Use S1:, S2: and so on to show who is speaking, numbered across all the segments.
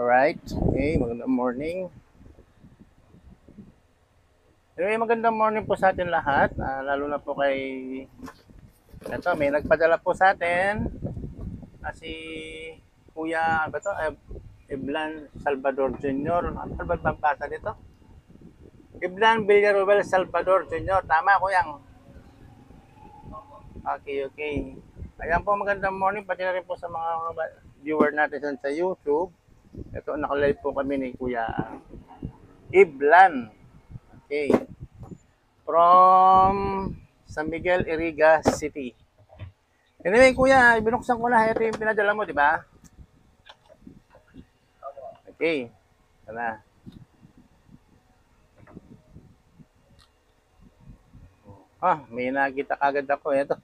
S1: Alright. Okay, magandang morning. Anyway, magandang morning po sa atin lahat. Lalo na po kay... Ito, may nagpadala po sa atin. Si Kuya, ano ba to? Eblan Salvador Jr. Ano ba bang basa dito? Eblan Villarubel Salvador Jr. Tama, Kuyang. Okay. Ayan po, magandang morning. Pati na rin po sa mga viewer natin sa YouTube. Ito, nakalive po kami ni Kuya Iblan. Okay. From San Miguel, Iriga City. Anyway, Kuya, binuksan ko na. Ito yung pinadala mo, di ba? Okay. Ito na. May nakita kagad ako. Ito.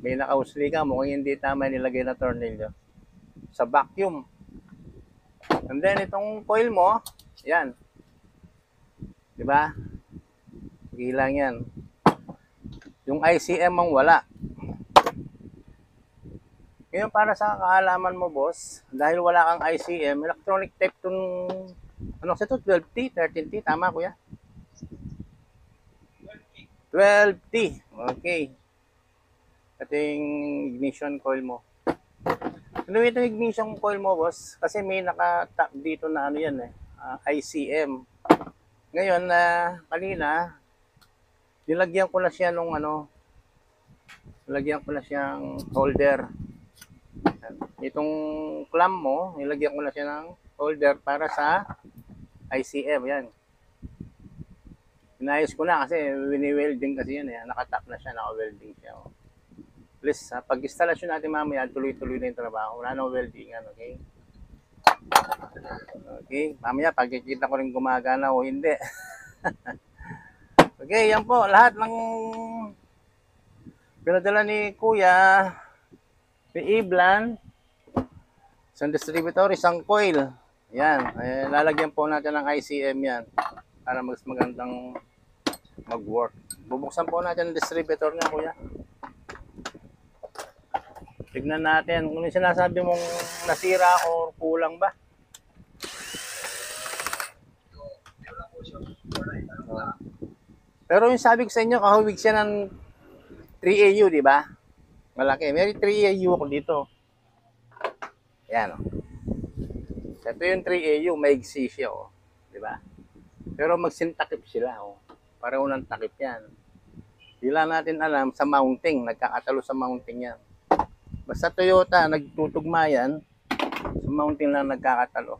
S1: May nakausli ka. Mukhang hindi tama nilagay na tornilyo. Sa vacuum. And then, itong coil mo, yan. Di ba? Ilang yan. Yung ICM ang wala. Ngayon, para sa kaalaman mo, boss, dahil wala kang ICM, electronic tape itong, ano sa ito, 12T, 13T, tama kuya? 12T, okay. Ito yung ignition coil mo. Ano itong ignition coil mo, boss? Kasi may naka-tap dito na ano yan ICM. Ngayon, kanina, nilagyan ko na siya nung nilagyan ko na siyang holder. Itong clamp mo, nilagyan ko na siya ng holder para sa ICM. Yan. Inayos ko na kasi wini-welding kasi yan Nakatap na siya, naka-welding siya. Please, pag-instalasyon natin mamaya, tuloy-tuloy na yung trabaho. Wala nang weldingan, okay? Okay, mamaya pagkikita ko rin gumagana o hindi. Okay, yan po. Lahat ng pinadala ni Kuya, ni Iblan, isang distributor, isang coil. Yan. Lalagyan po natin ng ICM yan para mas magandang mag-work. Bubuksan po natin ang distributor niya, Kuya. Tignan natin kung yung sinasabi mong nasira o kulang ba. Pero yung sabi ko sa inyo, kahawig siya ng 3AU, di ba? Malaki. May 3AU ako dito. Yan. Ito yung 3AU, maigsi siya, di ba? Pero magsintakip sila, para unang takip yan. Di lang natin alam sa mounting, nagkakatalo sa mounting yan. Basta Toyota, nagtutugma yan, sa mounting lang nagkakatalo.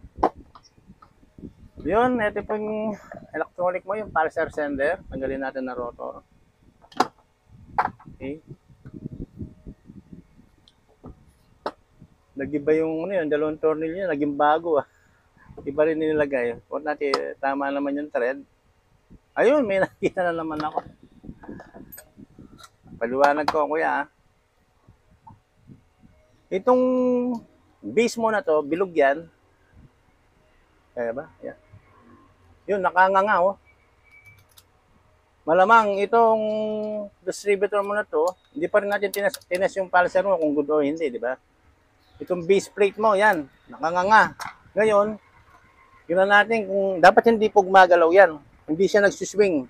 S1: Yun, ito po yung electronic mo, yung pulsar sender. Tanggalin natin na rotor. Okay. Nag-iba yung dalawang tornilyo, naging bago Iba rin nilagay. Huwag natin, tama naman yung thread. Ayun, may nakita na naman ako. Paliwanag ko, kuya. Itong base mo na to, bilog yan. Kaya ba? Yan. Yun, nakanganga Malamang itong distributor mo na to, hindi pa rin natin tinas yung pulsar mo kung good o hindi, di ba? Itong base plate mo, yan, nakanganga. Ngayon, yun na natin kung dapat hindi po gumagalaw yan. Hindi siya nagsuswing.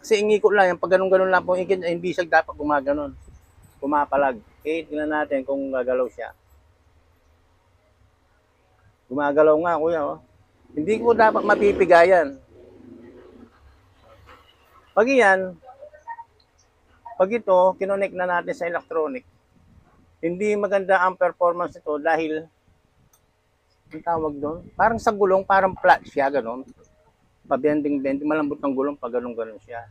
S1: Kasi ingikot lang, yung pag ganun-ganun lang po ingikot, hindi siya dapat gumaganon. Pumapalag. Okay, tingnan natin kung gagalaw siya. Gumagalaw nga, kuya. Hindi ko dapat mapipigayan. Pag yan, pag ito, kinonek na natin sa electronic, hindi maganda ang performance nito dahil ang tawag doon, parang sa gulong, parang flat siya, gano'n. Pabending-bending, malambot ng gulong, pag gano'n siya.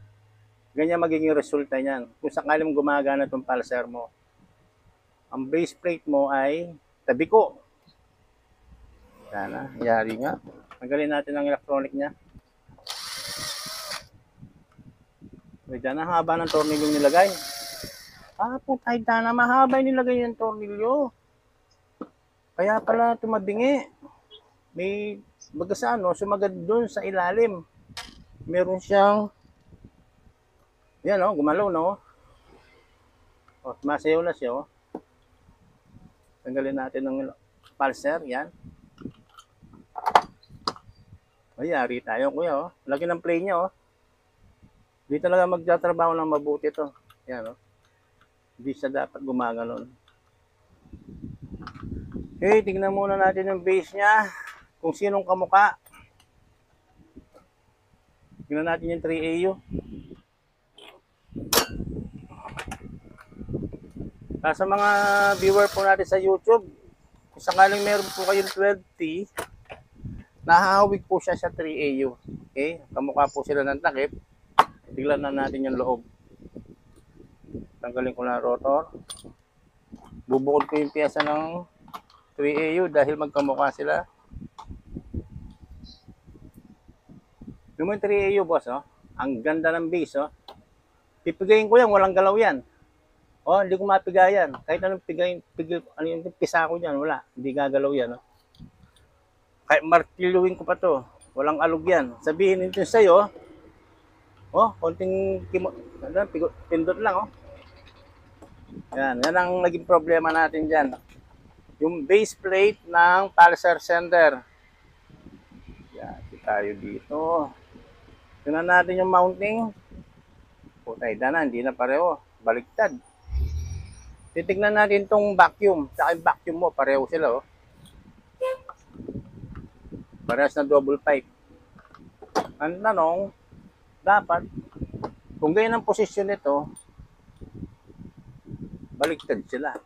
S1: Ganyan magiging resulta niyan. Kung sakaling gumagana itong pulsar mo, ang base plate mo ay tabi ko. Sana, yari nga. Tanggalin natin ang electronic niya. Diyan na haba ng tornilyo nilagay. Putay na mahaba yung nilagay yung tornilyo. Kaya pala tumabingi. May baga sa sumagad doon sa ilalim. Meron siyang yan gumalaw na masayaw na siya Tanggalin natin ng pulsar, yan. Mayari tayo, kuya, oh. Laki ng play niya, oh. Hindi talaga magtatrabaho ng mabuti to. Yan, oh. Hindi siya dapat gumaganon. Okay, tignan muna natin yung base niya. Kung sinong kamuka. Tignan natin yung 3AU. Sa mga viewer po natin sa YouTube, kung sakaling meron po kayong 12T, nahahawig po siya sa 3AU. Okay? Kamukha po sila ng takip. Tignan na natin yung loob. Tanggalin ko na rotor. Bubukod ko yung piyesa ng 3AU dahil magkamukha sila. Yung 3AU, boss, oh. Ang ganda ng base, oh. Pipigayin ko yan, walang galaw yan. Oh, hindi ko mapigayan. Kahit anong ano yung pisa ko dyan, wala. Hindi gagalaw yan, oh. Kahit martiluin ko pa to, walang alog yan. Sabihin nito sa'yo, oh, konting pindot lang, oh. Yan ang naging problema natin dyan. Yung base plate ng pulsar sender. Yan, tayo dito. Tignan natin yung mounting. Putay, dana, hindi na pareho. Baliktad. Titignan natin tong vacuum. Saka yung vacuum mo, pareho sila, oh. Parehas na double pipe. Ang tanong, dapat, kung ganyan ang posisyon nito, baliktad sila.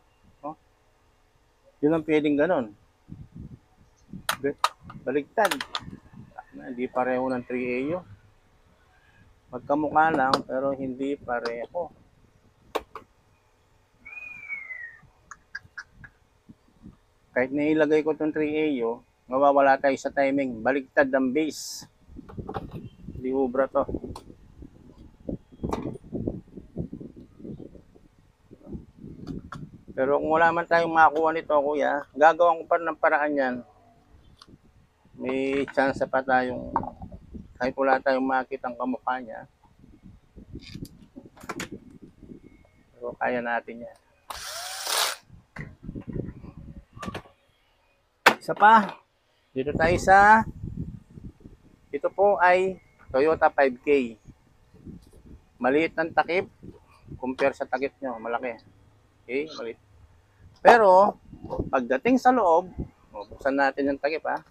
S1: Oh. Yun ang pwedeng ganon. Baliktad. Hindi pareho ng 3AU. Magkamukha lang, pero hindi pareho. Kahit nailagay ko itong 3AU, mawawala tayo sa timing. Baliktad ang base. Hindi ubra to. Pero kung wala man tayong makakuha nito, kuya, gagawin ko pa ng paraan yan. May chance pa tayong, kahit wala tayong makita ang kamukha niya. Pero kaya natin yan. Isa pa, dito tayo sa, ito po ay Toyota 5K. Maliit ng takip, compare sa takip nyo, malaki. Okay, maliit. Pero, pagdating sa loob, buksan natin yung takip, ha.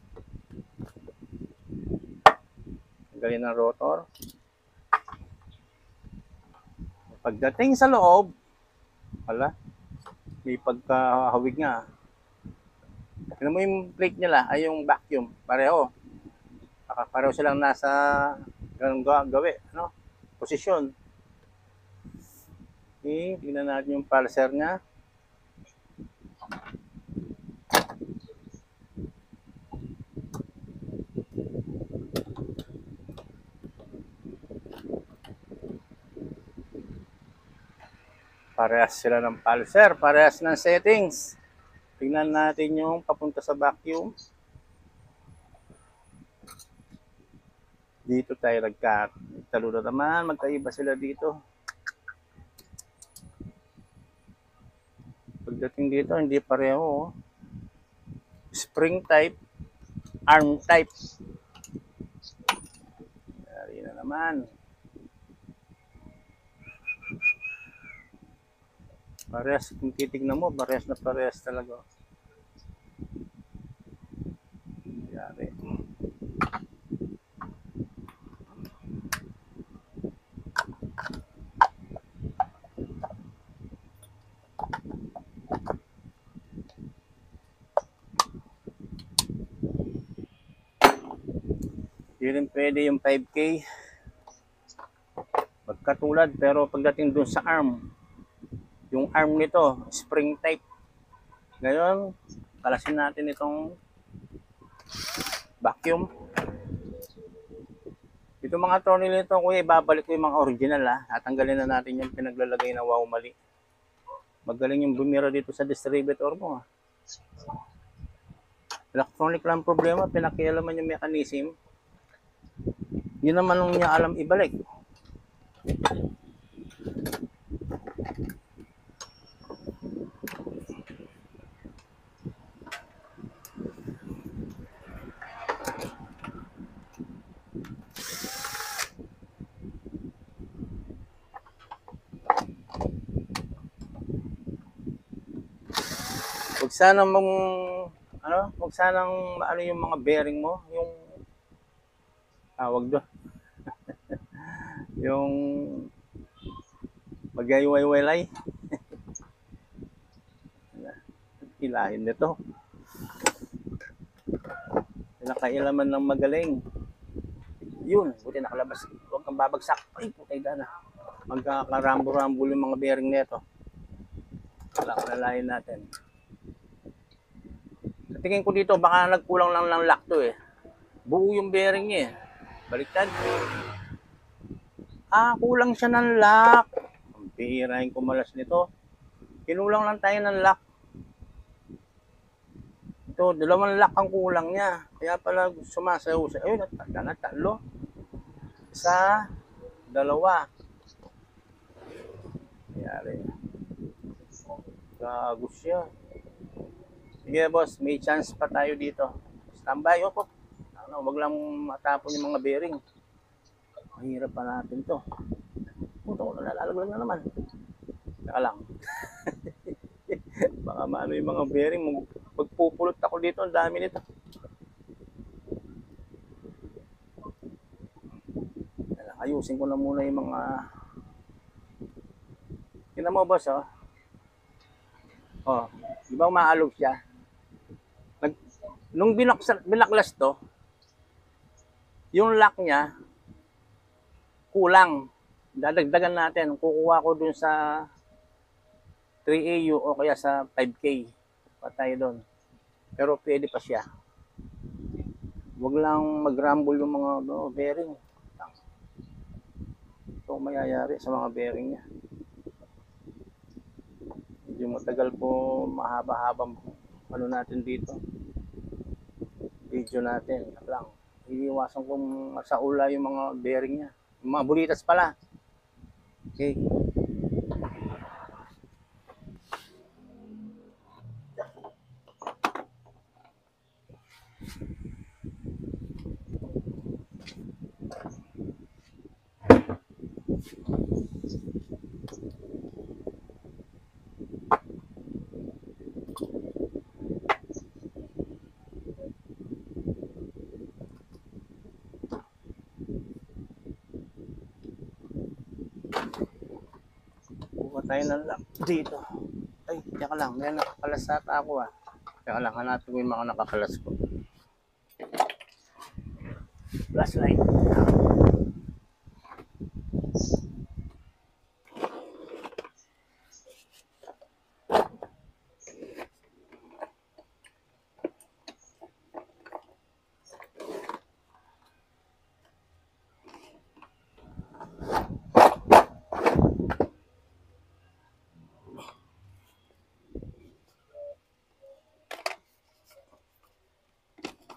S1: Tanggalin ng rotor. Pagdating sa loob, wala, may pagkahawig nga. Tignan mo yung plate nila, ay yung vacuum, pareho. Pareho silang nasa ganun gawi, no? Posisyon. Okay, tignan natin yung pulsar niya. Parehas sila ng pulsar, parehas ng settings. Tingnan natin yung papunta sa vacuum. Dito tayo nagkatalo na naman, magkaiba sila dito. Pagdating dito, hindi pareho. Spring type, arm type. Dari na naman. Parehas, kung titignan mo, parehas na parehas talaga. Yari. Hindi rin pwede yung 5K. Magkatulad, pero pagdating dun sa arm, yung arm nito, spring type. Ngayon, kalasin natin itong vacuum. Ito mga tornilyo nito, kuya, ibabalik ko yung mga original, ha. Tatanggalin na natin yung pinaglalagay na wow mali. Magaling yung bumira dito sa distributor mo, ha. Electronic lang problema, pinakialaman yung mechanism. Yun naman nung niya alam ibalik. Huwag sana mong, huwag sanang, yung mga bearing mo, yung, tawag doon, yung, magaywaywalay, hilahin nito. Pinakailaman ng magaling. Yun, buti nakalabas. Huwag kang babagsak. Ay, putay na. Magkakarambo-rambo yung mga bearing nito. Lalayin natin. Sa tingin ko dito, baka nagkulang lang ng lock to eh. Buo yung bearing niya eh. Baliktad. Kulang siya ng lock. Ang bihira yung kumalas nito. Kinulang lang tayo ng lock. Ito, 2 lock ang kulang niya. Kaya pala sumasayaw. Ayun, tatlo. Isa, 2. Nangyari. Gago siya. Sige boss, may chance pa tayo dito. Standby, opo. Wag lang matapon yung mga bearing. Mahirap pa natin to. Puto ko nalalaglag na naman. Saka lang. Baka maano yung mga bearing. Pagpupulot ako dito, ang dami nito. Ayusin ko na muna yung mga... Tingnan mo boss, oh. Oh, di ba umaalog siya? Nung binaklas to, yung lock niya, kulang. Dadagdagan natin. Kukuha ko dun sa 3AU o kaya sa 5K. Patay doon. Pero pwede pa siya. Huwag lang mag-rumble yung mga bearing. Ito mayayari sa mga bearing niya. Medyo matagal po, mahaba-habang natin dito. Video natin. Lang. Iiwasan kong masaula yung mga bearing niya. Yung mga bulitas pala. Okay. Kuha tayo ng lock dito. Ay, teka lang. May nakakalas ata ako ah. Teka lang, hanapin ko yung mga nakakalas ko. Flashlight.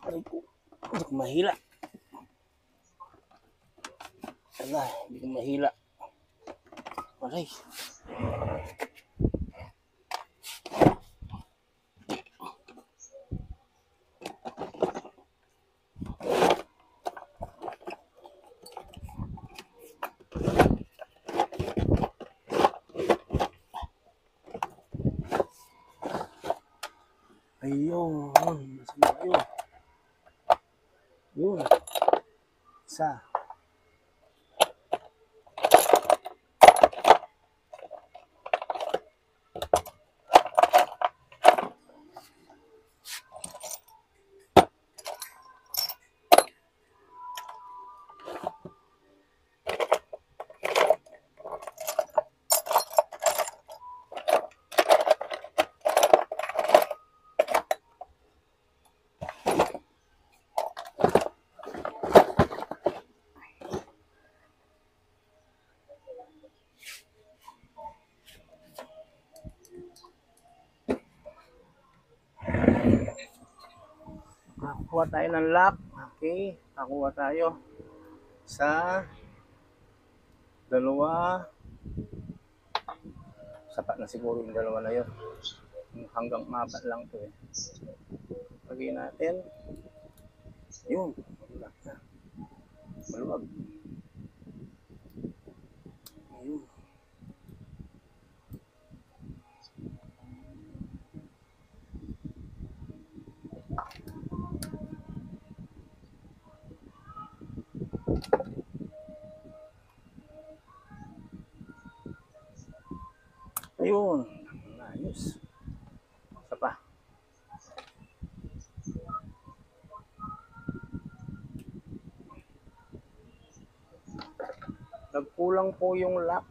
S1: Ay ko, hindi ko mahila. Ala, hindi ko mahila. Aray. Ayun, saan ba yun? Yun. Isa. Nakakuha tayo ng lock. Okay. Nakakuha tayo sa 2. Sapat na siguro yung 2 na yun. Hanggang 4 lang to eh. Lagay natin. Ayun. Lock na. Maluwag. Ayun. Ayun. Ayos. Isa pa. Nagkulang po yung lock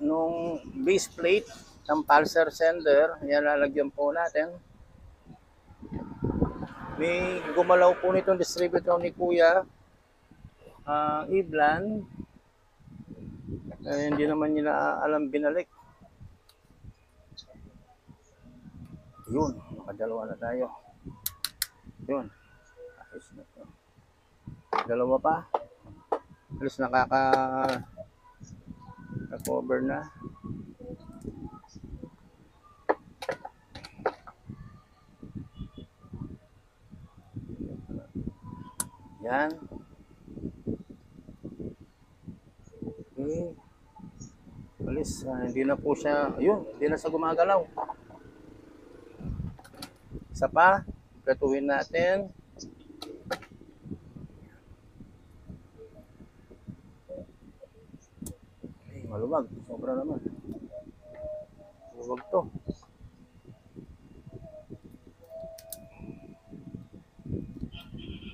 S1: nung base plate ng pulser sender. Yan, lalagyan po natin. May gumalaw po nitong distributor ni Kuya Iblan. Hindi naman nila alam binalik. Yun, nakadalawa na tayo. Yun. Ayos na to. Dalawa pa. Alis nakaka-cover na. Yan. Okay. Alis. Hindi na po siya, ayun, hindi na siya gumagalaw. Isa pa. Gatuhin natin. Ay, maluwag. Sobra naman. Maluwag to.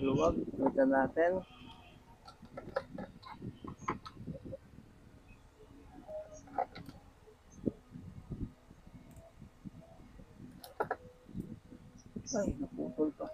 S1: Maluwag. Tignan natin. Ay, naputol pa.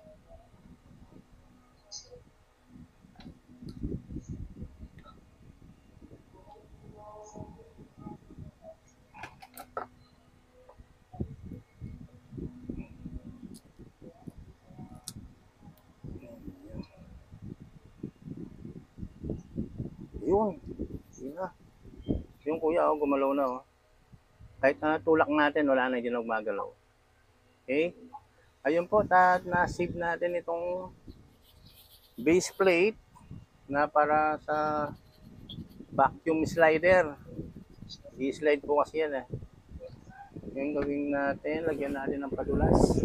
S1: Yun. Yun na. Yung kuya, oh, gumalaw na. Oh. Kahit tulak natin, wala na din gumagalaw. Okay? Ayun po, na-save natin itong base plate na para sa vacuum slider. I-slide po kasi yan eh. Yung gawin natin, lagyan natin ng padulas.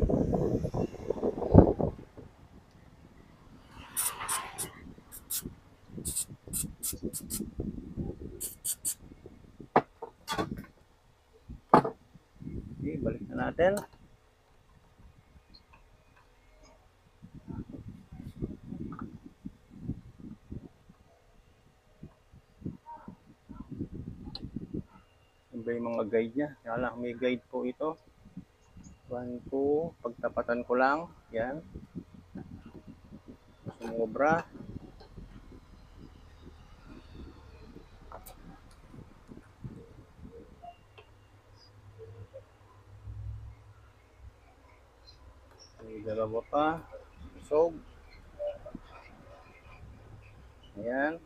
S1: Okay, balik na natin. Iba yung mga guide niya. Kaya lang, may guide po ito. 1, 2, pagtapatan ko lang. Yan. Sumobra. May dalawa pa. So, ayan.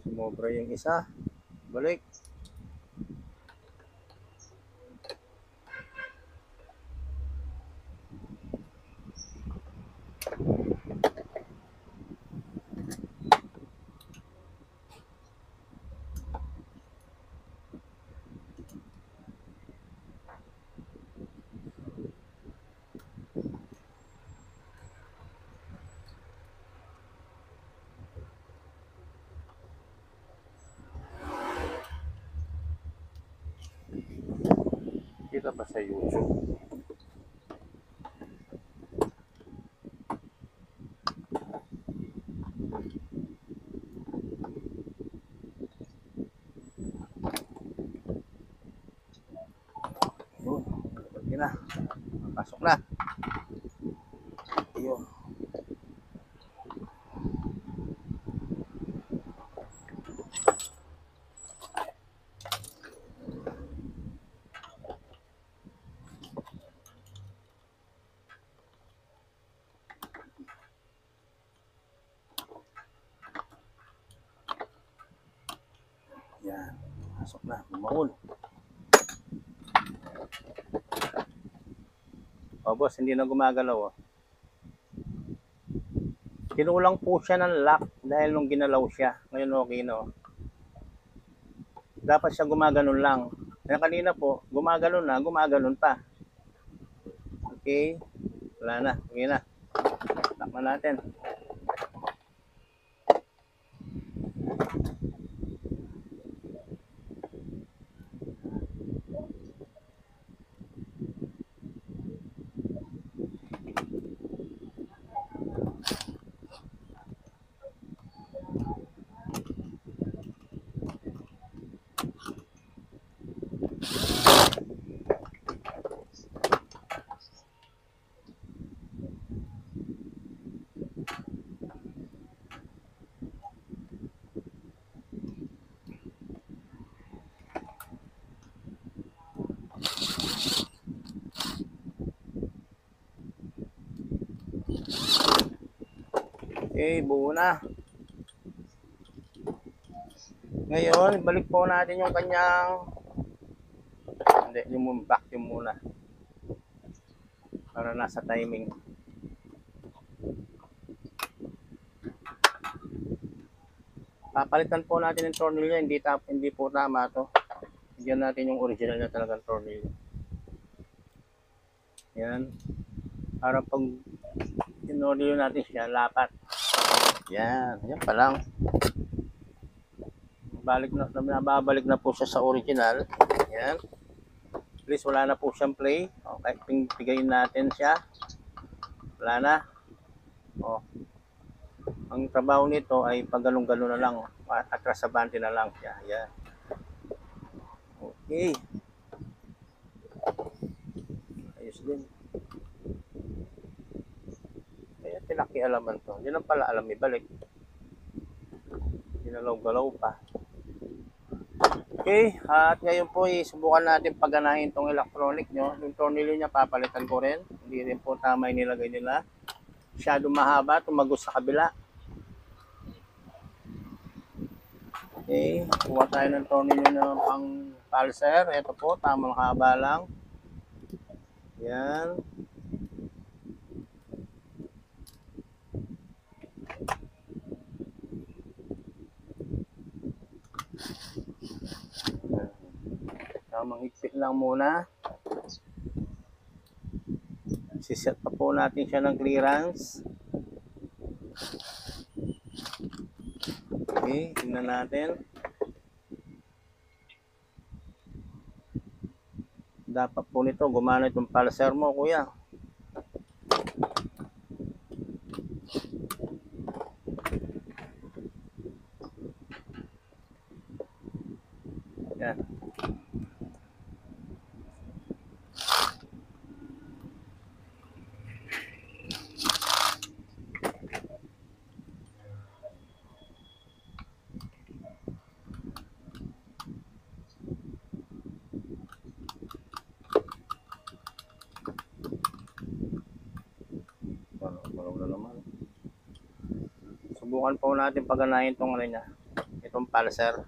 S1: Sumobra yung isa. Balik. Kita pa sa YouTube. Yun. Pwede na. Pasok na. Yun. Yan. Pasok na. Bumahol. O boss, hindi na gumagalaw. Oh. Kinulang po siya ng lock dahil nung ginalaw siya. Ngayon okay na. Oh. Dapat siya gumaganon lang. Kaya kanina po, gumaganon na, gumaganon pa. Okay. Wala na. Okay na. Takman natin. Okay, buo na. Ngayon, ibalik po natin yung kanyang hindi, yung vacuum muna para nasa timing. Papalitan po natin yung tornilyo, hindi po tama to. Bigyan natin yung original na talagang tornilyo. Yan. Para pag inornilyo natin siya, lapat. Yan. Yan pa lang. Nababalik na po siya sa original. Yan. Please, wala na po siyang play. Okay, pigayin natin siya. Wala na. Oh. Ang trabaho nito ay paggalong-galo na lang. Atras sa bante na lang siya. Yan. Okay. Ayos din. Kaya tinakialaman to. Hindi lang pala alam ibalik. Ginalaw-galaw pa. Okay, at ngayon po subukan natin pagganahin itong electronic nyo. Yung tornilyo niya papalitan ko rin. Hindi rin po tama yung nilagay nila. Masyado mahaba, tumagos sa kabila. Okay, kuha tayo ng tornilyo na pang pulser. Ito po, tamang haba lang. Yan. Tamang higpit lang muna. Siset pa po natin siya ng clearance. Okay, tingnan natin. Dapat po nito gumana itong pulser mo, kuya. Yan. Subukan po natin pagganahin itong ano niya, itong pulser.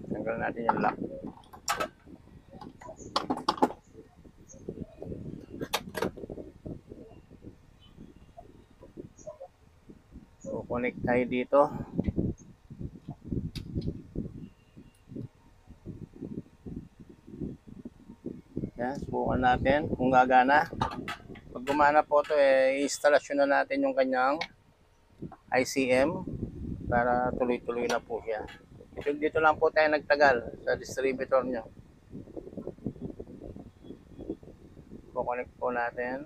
S1: Tanggal natin yung lock. So, connect tayo dito. Yan, subukan natin kung gagana. Pag gumana po ito, i-instalasyon na natin yung kanyang ICM para tuloy-tuloy na po siya. Dito lang po tayo nagtagal sa distributor nyo. Connect po natin.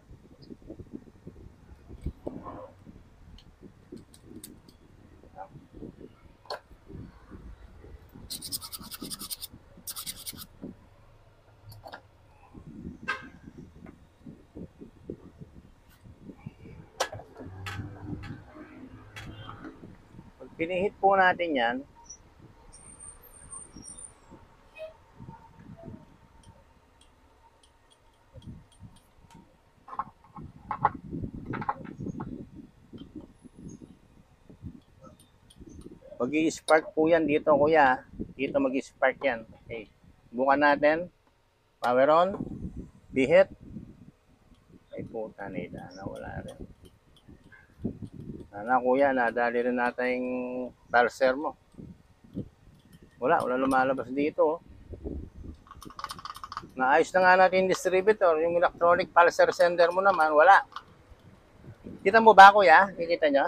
S1: Pag pinihit po natin yan, mag-i-spark po yan dito, kuya. Dito mag-i-spark yan. Okay. Bukan natin. Power on. Bihit. Ay puta nila. Nawala rin. Sana kuya, nadali rin natin pulser mo. Wala lumalabas dito. Naayos na nga natin yung distributor. Yung electronic pulser sender mo naman, wala. Kita mo ba kuya? Kikita nyo?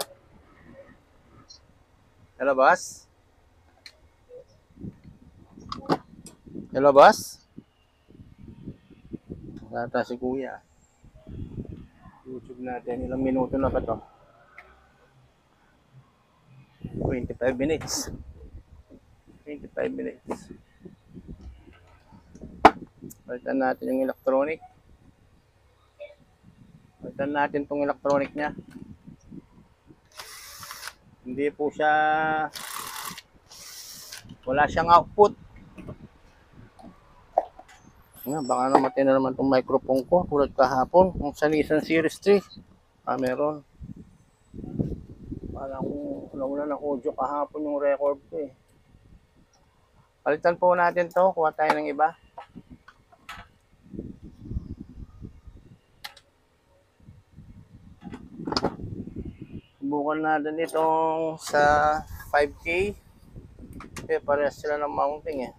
S1: Hello, boss? Hello, boss? Tata si kuya. YouTube natin. Ilang minuto na ba to? 25 minutes. 25 minutes. Palitan natin yung electronic. Palitan natin tong electronic niya. Hindi po siya, wala siyang output. Baka namatay na naman itong microphone ko tulad kahapon kung sa Nissan Series 3. Meron. Parang nawala ng audio kahapon yung record ko eh. Palitan po natin to. Kuha tayo ng iba. Subukan natin itong sa 5K. Parehas sila ng mounting eh.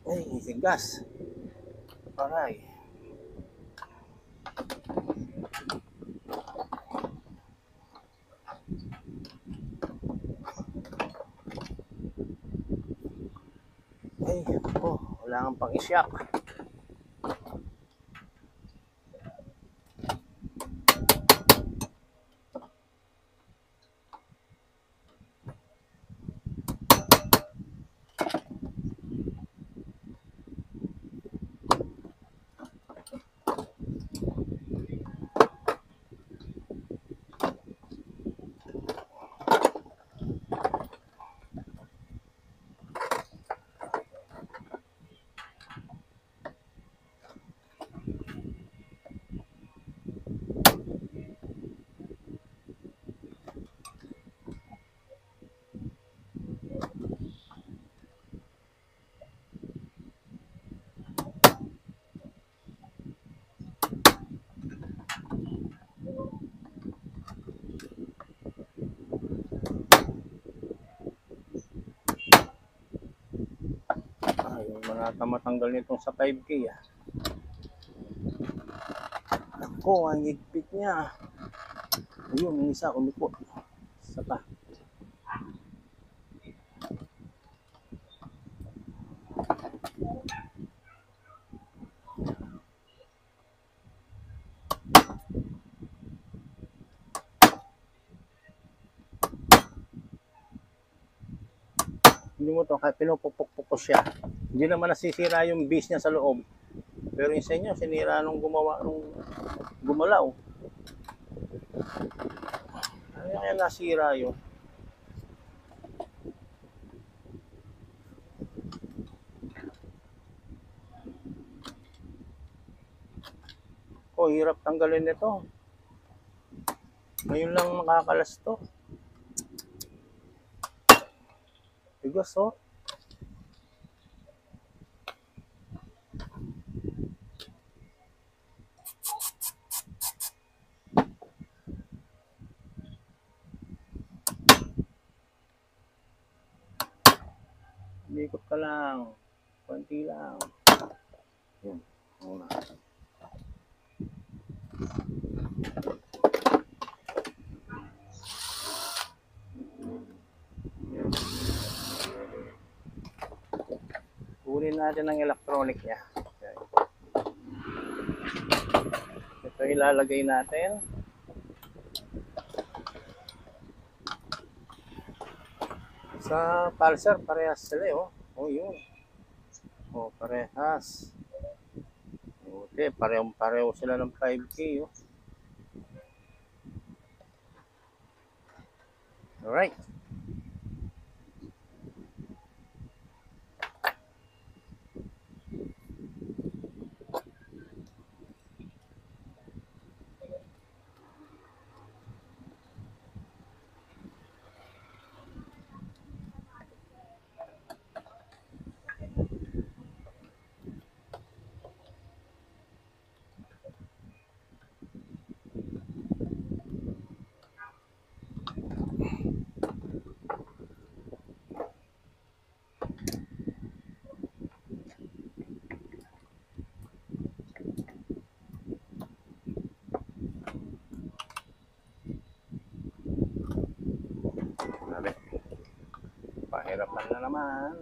S1: Ay, sigas. Aray. Ay, wala kang pang isyak. Manata matanggal nitong sa 5K ah. Ako, ang higpit niya. Ayun, yung isa umikot. Isa pa. Hindi mo to, kahit pinupupukpuk ko siya. Hindi naman nasisira yung base niya sa loob. Pero yung sa inyo, sinira nung gumalaw. Ano kaya nasira yun? Hirap tanggalin nito. Ngayon lang makakalas to. Tigas oh. Ikot ka lang. Konti lang. Yan. Muna. Kunin natin ang electronic niya. Okay. Ito ilalagay natin. Sa pulsar, parehas sila eh. Yun. Parehas. Okay, pareho sila ng 5K oh. Alright. Pahirapan na naman.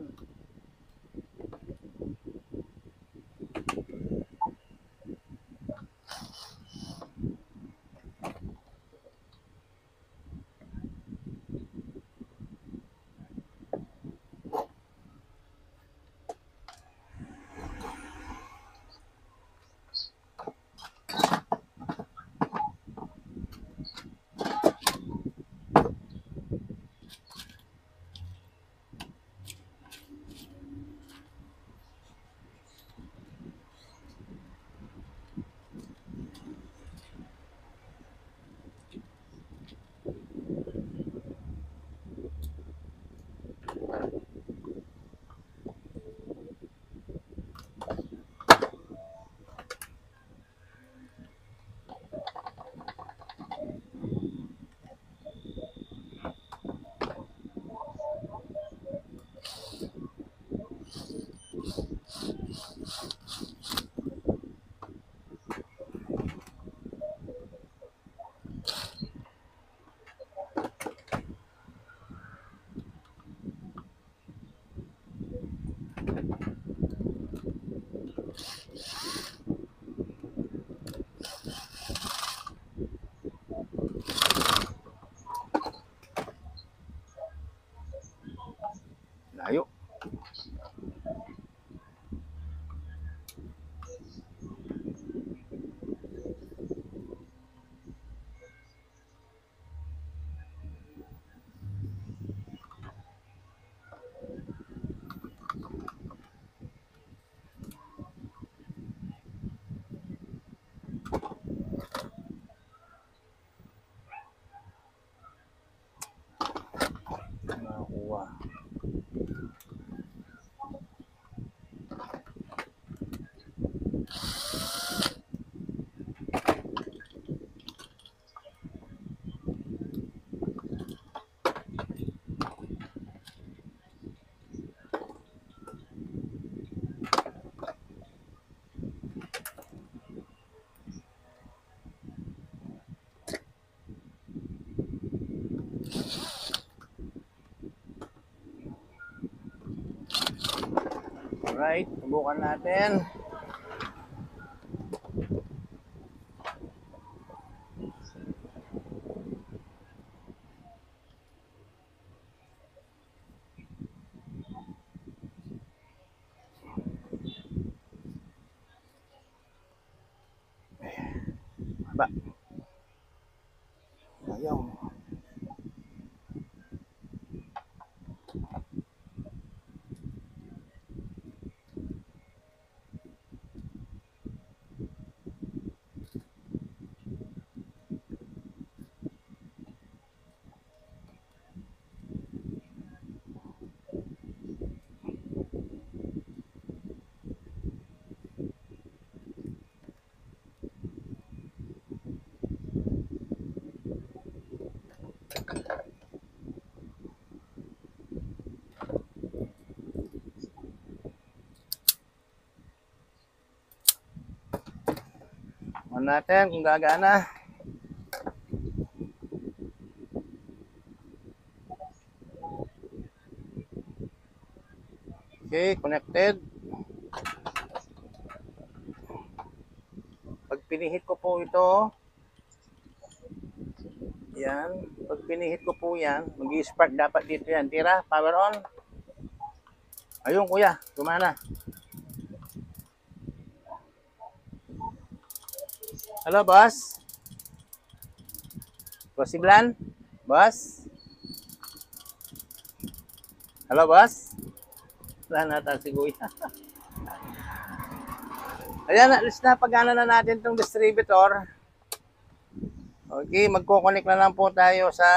S1: Layo. Nakuha. Alright, subukan natin. Ba. Ayaw. Tingnan natin kung gagana. Okay, connected. Pag pinihit ko po ito, yan. Pag pinihit ko po yan, mag-i-spark dapat dito yan. Tira, power on. Ayun kuya, gumana. Hello boss? Posiblan? Boss? Hello boss? Wala nata si kuya. Ayan, alis na pagana na natin itong distributor. Okay, magko-connect na lang po tayo sa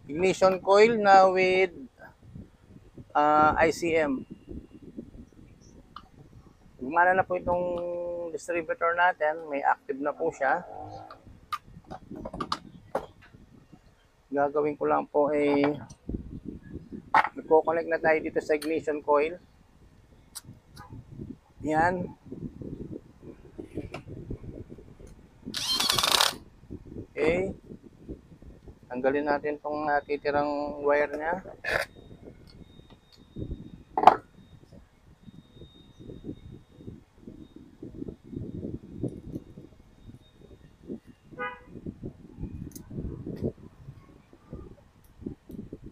S1: ignition coil na with ICM. Gumana na po itong distributor natin. May active na po siya. Gagawin ko lang po ay magko-connect na tayo dito sa ignition coil. Yan. Okay. Tanggalin natin itong titirang wire niya.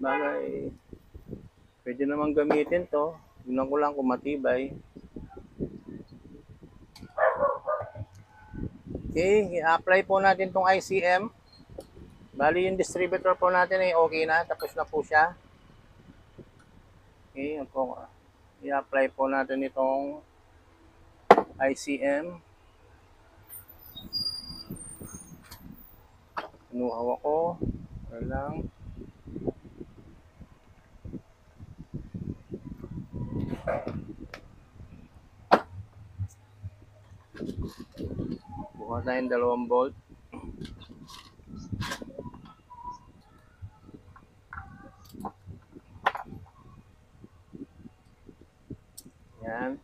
S1: Bagay, pwede namang gamitin to. Tingnan ko lang kung matibay. Okay, i-apply po natin tong ICM. Bali yung distributor po natin ay okay na, tapos na po siya. Okay, i-apply po natin itong ICM. Kinuha ko. Wala lang. Buka tayong 2 volt. Yan.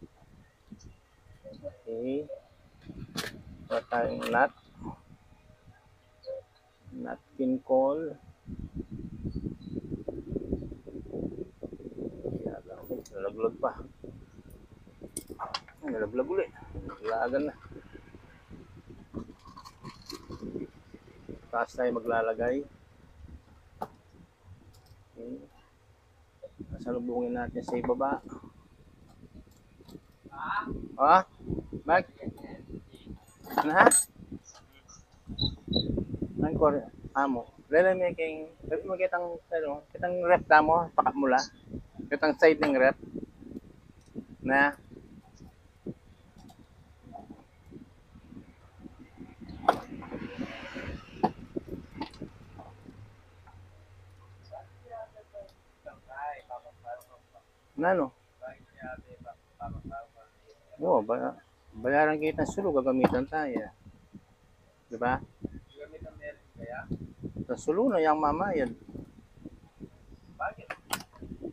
S1: Okay. Buka tayong nut. Nut pin call. Nalaglag pa. Nalaglag ulit. Nalagan na. Taas tayo maglalagay. Okay. Salubungin natin sa ibaba. Ah? Bag? Ano ha? Ang core amo. Lala making magkitang ano, kitang rep mo, pakat mula. Kitang side ng rep na ano? Oo, bayaran kita ng sulo, gagamitan tayo. Di ba? Sa sulo na yung mama yan.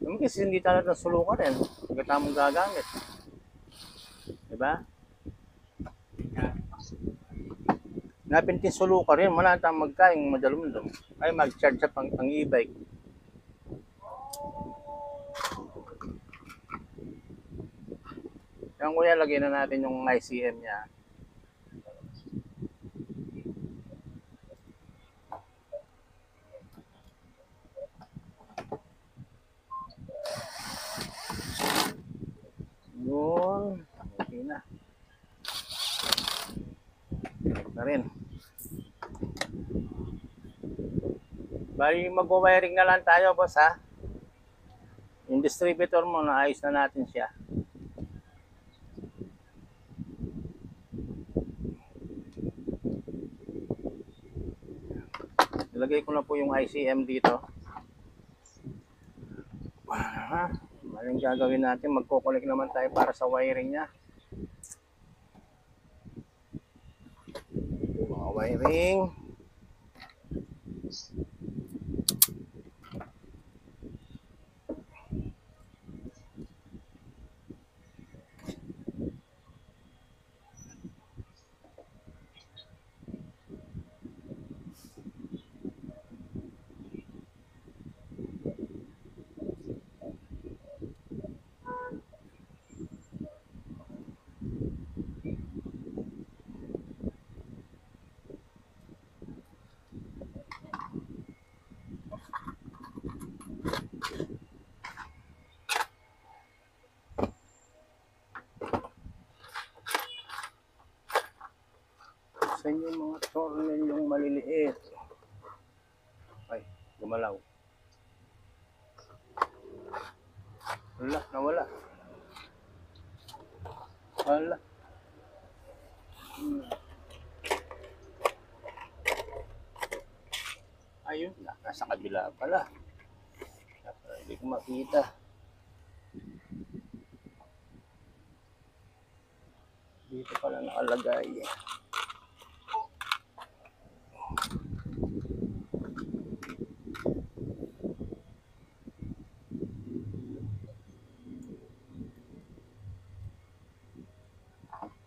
S1: Naman kasi hindi talaga ng sulo ka rin. Pagkata mong gagamit. Di ba? Napintin sulo ka rin, manata magkaing madalumdum. Ay mag-charge sa pang e-bike. Yan kuya, lagyan na natin yung ICM niya. Yun. Okay na. Na rin. Bali, mag-wiring na lang tayo, boss, ha? Yung distributor mo, naayos na natin siya. Ilagay ko na po yung ICM dito. Anong gagawin natin? Magko-connect naman tayo para sa wiring niya. Mga wiring. Saan yung mga tornil maliliit? Ay, gumalaw. Wala, nawala. Wala. Ayun, nasa kabila pala. Hindi ko makita. Dito pala nakalagay.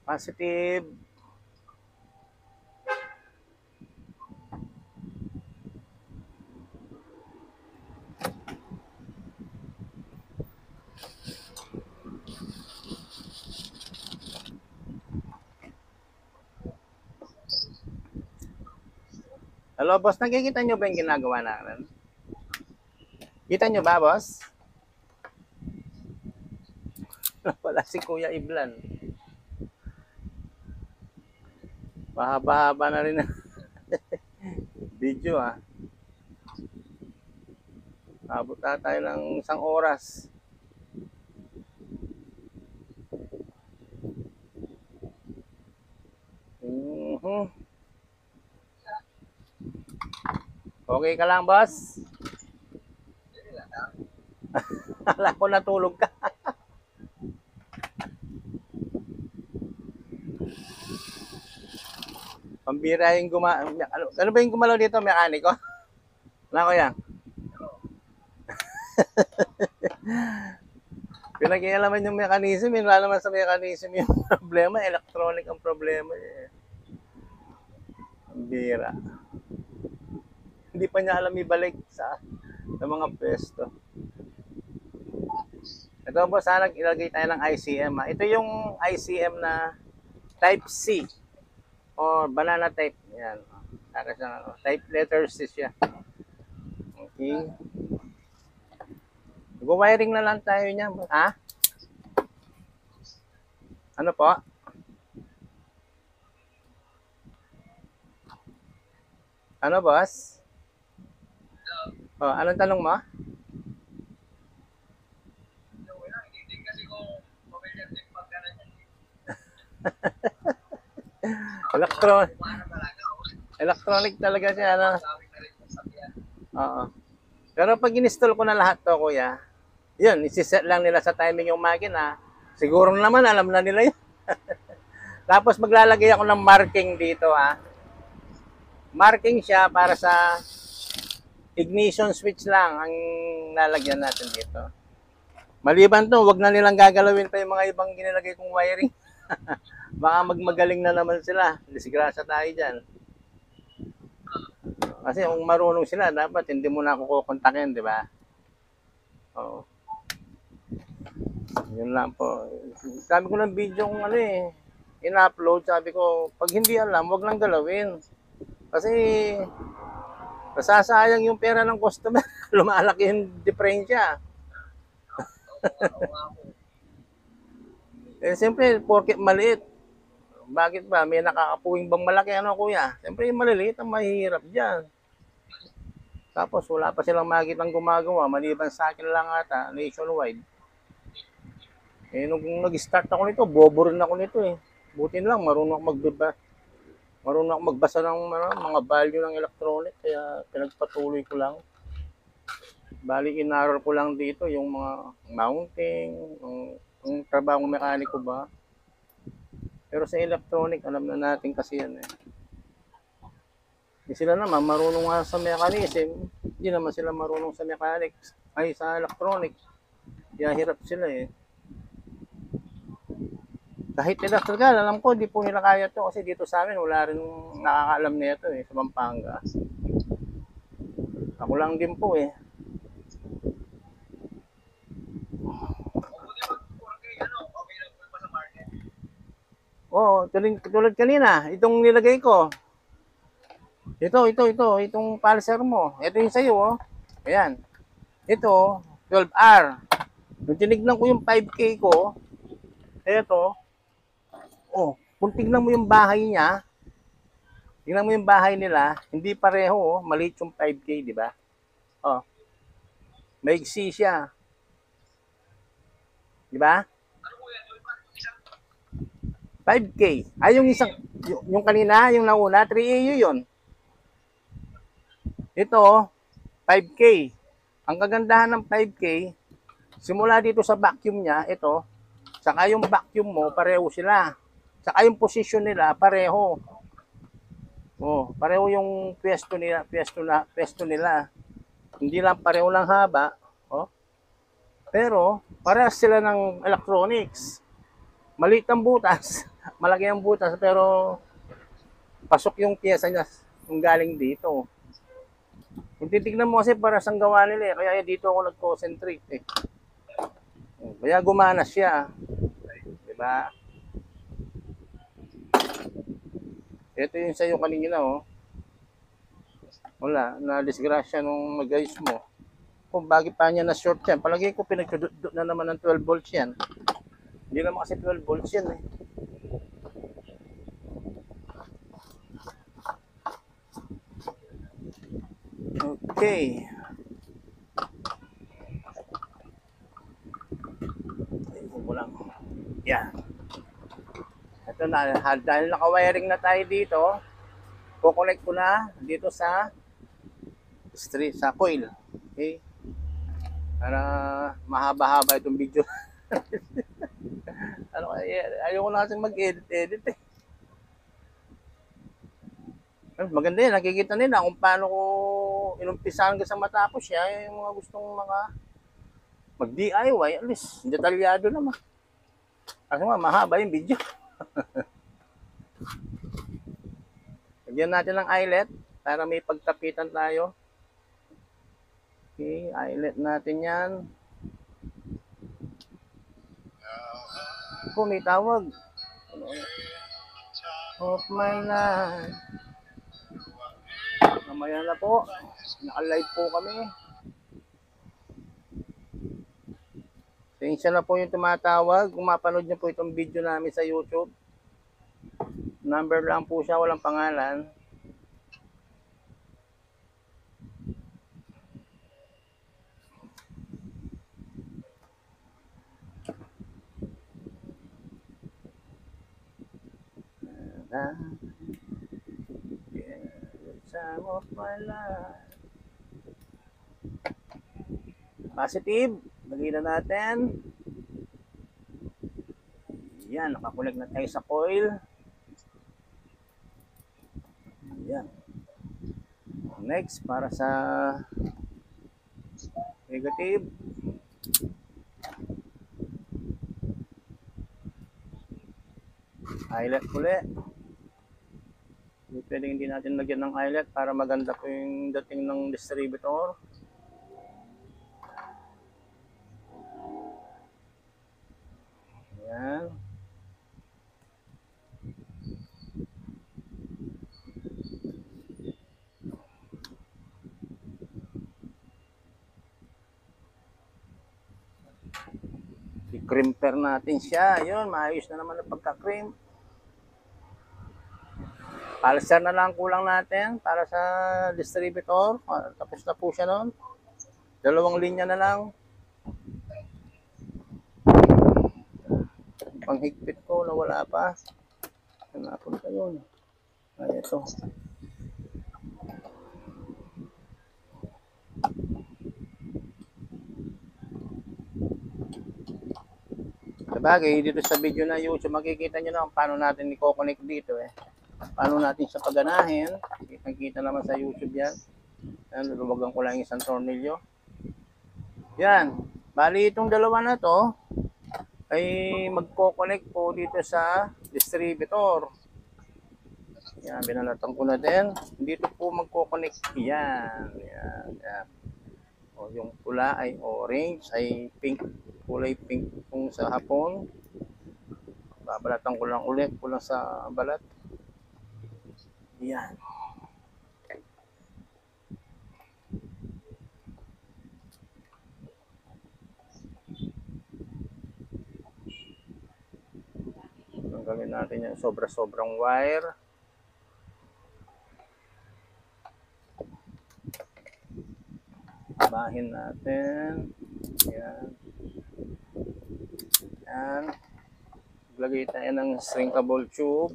S1: Positive. Hello, boss. Nakikita nyo ba yung ginagawa natin? Kita nyo ba, boss? Wala si Kuya Iblan. Mahaba-haba na rin ang video, ha. Abot na tayo ng 1 oras. Okay ka lang, boss? Alam ko natulog ka. Pambira yung ano ba yung gumalaw dito? Mekaniko? Wala ko yan. Pinag-ialaman yung mechanism, wala naman sa mechanism yung problema, electronic ang problema. Pambira. Hindi pa niya alam ibalik sa mga pwesto. Ito po, sana ilagay tayo ng ICM. Ito yung ICM na type C or banana type. Yan. Type letter C siya. Okay. Mag-wiring na lang tayo niya. Ha? Ano po? Ano, boss? Oh, anong tanong mo? Electron electronic talaga siya, ano? Oo. Pero pag in-install ko na lahat to, kuya, yun, isiset lang nila sa timing yung makina. Siguro naman, alam na nila yun. Tapos maglalagay ako ng marking dito, ha. Marking siya para sa ignition switch lang ang lalagyan natin dito. Maliban to, wag na nilang gagalawin pa yung mga ibang ginilagay kong wiring. Baka magmagaling na naman sila. Disgrasya tayo dyan. Kasi kung marunong sila, dapat hindi mo na ako kukontakin, di ba? Oo. Yun lang po. Sabi ko ng video kung ano eh, in-upload, sabi ko, pag hindi alam, wag lang galawin. Kasi, nasasayang yung pera ng customer. Lumalaki yung diferensya. Eh, siyempre, porket maliit. Bakit ba? May nakakapuwing bang malaki, ano kuya? Siyempre, yung maliliit ang mahihirap dyan. Tapos, wala pa silang makikitang gumagawa. Maliban sa akin lang ata, nationwide. Eh, nung nag-start ako nito, bobo rin ako nito eh. Buti lang, marunong ako magbasa ng mga value ng electronic. Kaya, pinagpatuloy ko lang. Bali, inaral ko lang dito yung mga mounting, yung trabaho mekaniko ba. Pero sa electronic, alam na natin kasi yan eh. Sila naman, marunong nga sa mechanism, hindi naman sila marunong sa mechanics, ay sa electronic. Kaya hirap sila eh. Kahit electrical, alam ko, di po nila kaya to kasi dito sa amin, wala rin nakakaalam nito eh, sa Pampanga. Ako lang din po eh. Oo, tulad kanina, itong nilagay ko. Itong pulsar mo. Ito yung sa'yo, oh. Ayan. Ito, 12R. Nung tinignan ko yung 5K ko, ito, oh, kung tignan mo yung bahay niya, tignan mo yung bahay nila, hindi pareho, oh, maliit yung 5K, di ba? Oh, maigsi siya. Di ba? 5K. Ay, yung isang, yung kanina, yung nauna, 3AU yun. Ito, 5K. Ang kagandahan ng 5K, simula dito sa vacuum niya, ito, saka yung vacuum mo, pareho sila. Saka yung position nila, pareho. Oh, pareho yung pwesto nila. Hindi lang pareho lang haba, oh. Pero parehas sila ng electronics. Maliit ang butas, malaki ang butas, pero pasok yung pyesa niya yung galing dito. Kung titignan mo kasi para sang gawa nila eh, kaya dito ako nag-concentrate eh. Kaya gumana siya. Diba? Ito yung sa'yo kanina oh. Wala, na-disgrasya nung mag-ayos mo. Kung bakit pa niya na-short yan, palagi ko pinagdudut na naman ng 12 volts yan. Hindi naman kasi 12 volts yan eh. Okay. Ayun ko lang. Yan. Ito na, dahil naka-wiring na tayo dito, kukonect ko na dito sa coil. Okay? Para mahaba-haba itong video. Ayoko na kasi mag-edit eh. Maganda yan, nakikita nila kung paano ko inumpisahan sa matapos siya, yung mga gustong mag-DIY, at least detalyado naman. Kasi mahaba yung video. Lagyan natin ng eyelet para may pagkapitan tayo. Okay, eyelet natin yan. Kung may tawag. Of my life. Mamaya na po. Naka-live po kami. Pasensya na po yung tumatawag. Kung mapanood niyo po itong video namin sa YouTube. Number lang po siya, walang pangalan. Some of my life. Positive. Lagyan na natin. Yan, nakakulag na tayo sa coil. Yan. Next, para sa negative. Eyelet ulit. Pwedeng hindi natin lagyan ng eyelet para maganda po yung dating ng distributor. Ayan. I-crimper natin siya. Ayun, maayos na naman ang pagka-crimp. Pulsar na lang kulang natin para sa distributor. Tapos na po siya nun. 2 linya na lang. Panghigpit ko na wala pa. Hanapon pa yun. Ay, ito. Sabagay, dito sa video na YouTube, makikita nyo na paano natin i-connect dito eh. Paano natin siya paganahin. Kita naman sa YouTube yan. Yan, luluwagan ko lang isang tornilyo. Yan. Bali itong dalawa na to ay magko-connect po dito sa distributor. Yan, binalatan ko na din. Dito po magko-connect. Yan. Yan. Yan. O, yung pula ay orange, ay pink. Kulay pink kung sa hapon. Babalatan ko lang ulit. Kulang sa balat. Yan. Tanggalin natin yung sobra-sobrang wire. Bahin natin. Yan. Yan. Lagay tayo ng shrinkable tube.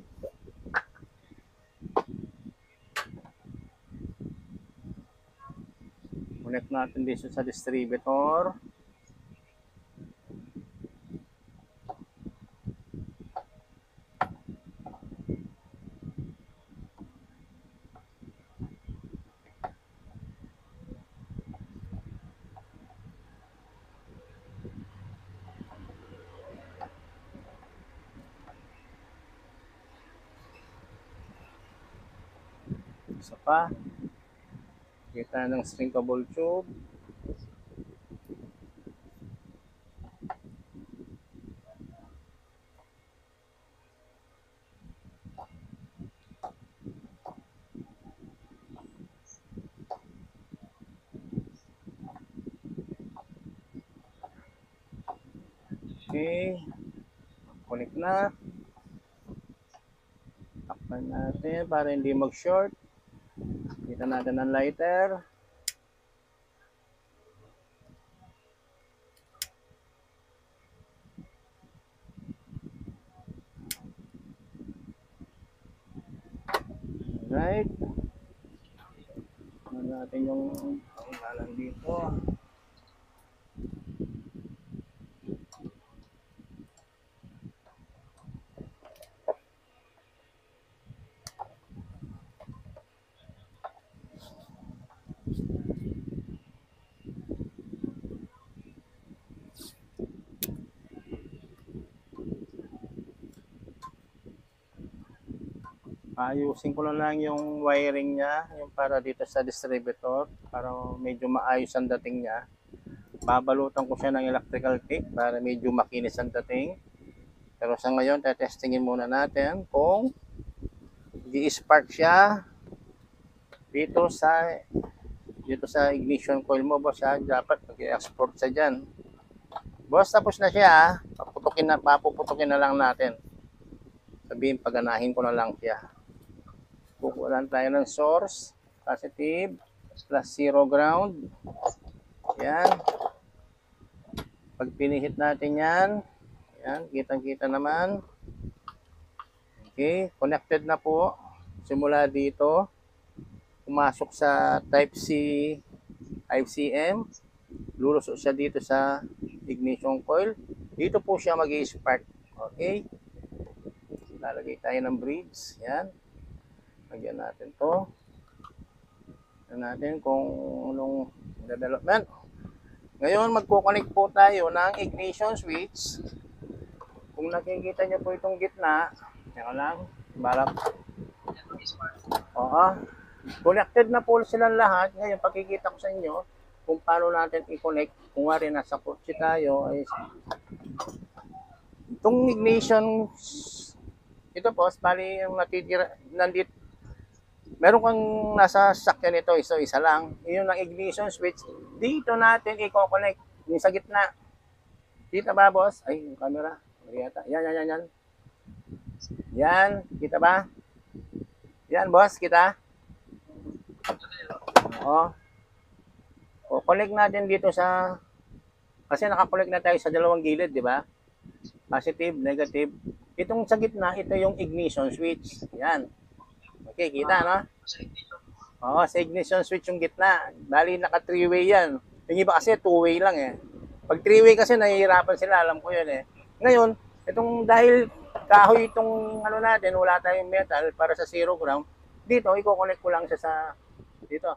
S1: Connect natin dito sa distributor. Isa pa. Kita ng shrinkable tube. Okay. Connect na. Takpan natin para hindi mag-short. Kita natin ang lighter. Alright. Tignan natin yung pangalan dito. Ayusin ko lang yung wiring niya, yung para dito sa distributor, para medyo maayos ang dating niya. Babalutan ko siya ng electrical tape para medyo makinis ang dating. Pero sa ngayon, tetestingin muna natin kung i-spark siya dito sa ignition coil mo ba siya, dapat mag-export siya dyan. Boss, tapos na siya. Papuputukin na lang natin. Sabihin, paganahin ko na lang siya. Kukulan tayo ng source, positive, plus zero ground. Yan. Pag pinihit natin yan, yan, kitang-kita naman. Okay, connected na po. Simula dito, pumasok sa Type-C, ICM. Lulusot siya dito sa ignition coil. Dito po siya mag-i-spark. Okay. Lalagay tayo ng bridge. Yan. Lagyan natin to. Lagyan natin kung anong development. Ngayon, magkoconnect po tayo ng ignition switch. Kung nakikita nyo po itong gitna, yan lang, balap. Oo. Connected na po silang lahat. Ngayon, pakikita ko sa inyo kung paano natin i-connect. Kung wari nasa kotse tayo, ay itong ignition, ito po, bali yung natitira, nandito, meron kang nasa sakyan nito, isa lang. Yun ang ignition switch. Dito natin i-connect yung sa gitna. Kita ba, boss? Ay, yung camera. Yan. Yan, kita ba? Yan, boss, kita? Oo. O, connect natin dito sa, kasi nakakonect na tayo sa dalawang gilid, di ba? Positive, negative. Itong sa gitna, ito yung ignition switch. Yan. Okay, kita, no? Oo, sa ignition switch yung gitna. Bali, naka 3-way yan. Yung iba kasi 2-way lang eh. Pag 3-way kasi, nahihirapan sila. Alam ko yun eh. Ngayon, itong dahil kahoy itong ano natin, wala tayong metal para sa zero ground, dito, i-connect ko lang siya sa, dito,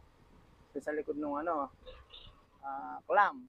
S1: sa likod ng ano, clamp.